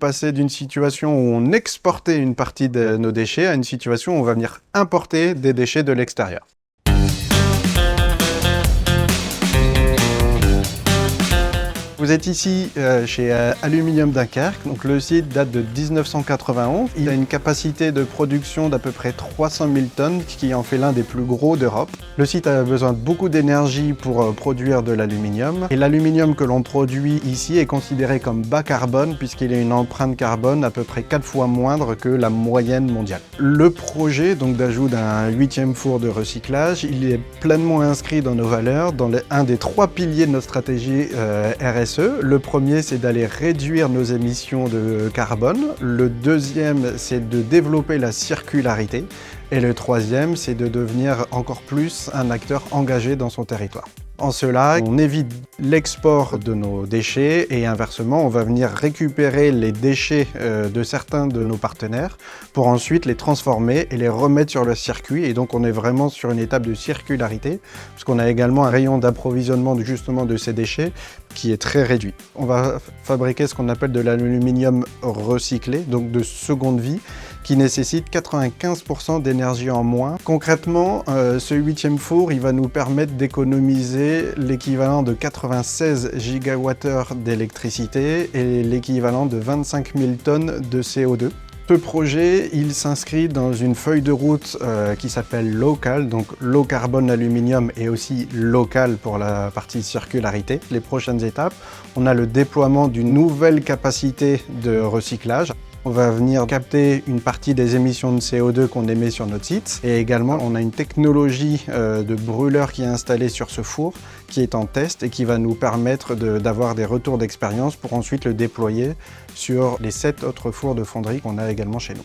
passer d'une situation où on exportait une partie de nos déchets à une situation où on va venir importer des déchets de l'extérieur. Vous êtes ici chez Aluminium Dunkerque, donc le site date de 1991. Il a une capacité de production d'à peu près 300 000 tonnes, qui en fait l'un des plus gros d'Europe. Le site a besoin de beaucoup d'énergie pour produire de l'aluminium. Et l'aluminium que l'on produit ici est considéré comme bas carbone, puisqu'il a une empreinte carbone à peu près 4 fois moindre que la moyenne mondiale. Le projet donc d'ajout d'un 8e four de recyclage, il est pleinement inscrit dans nos valeurs, dans un des 3 piliers de notre stratégie RSE. Le premier, c'est d'aller réduire nos émissions de carbone. Le deuxième, c'est de développer la circularité. Et le troisième, c'est de devenir encore plus un acteur engagé dans son territoire. En cela, on évite l'export de nos déchets et inversement, on va venir récupérer les déchets de certains de nos partenaires pour ensuite les transformer et les remettre sur le circuit. Et donc, on est vraiment sur une étape de circularité parce qu'on a également un rayon d'approvisionnement justement de ces déchets qui est très réduit. On va fabriquer ce qu'on appelle de l'aluminium recyclé, donc de seconde vie, qui nécessite 95% d'énergie en moins. Concrètement, ce 8e four, il va nous permettre d'économiser l'équivalent de 96 gigawattheures d'électricité et l'équivalent de 25 000 tonnes de CO2. Ce projet, il s'inscrit dans une feuille de route qui s'appelle Local, donc low carbone aluminium et aussi local pour la partie circularité. Les prochaines étapes, on a le déploiement d'une nouvelle capacité de recyclage. On va venir capter une partie des émissions de CO2 qu'on émet sur notre site. Et également, on a une technologie de brûleur qui est installée sur ce four, qui est en test et qui va nous permettre d'avoir des retours d'expérience pour ensuite le déployer sur les 7 autres fours de fonderie qu'on a également chez nous.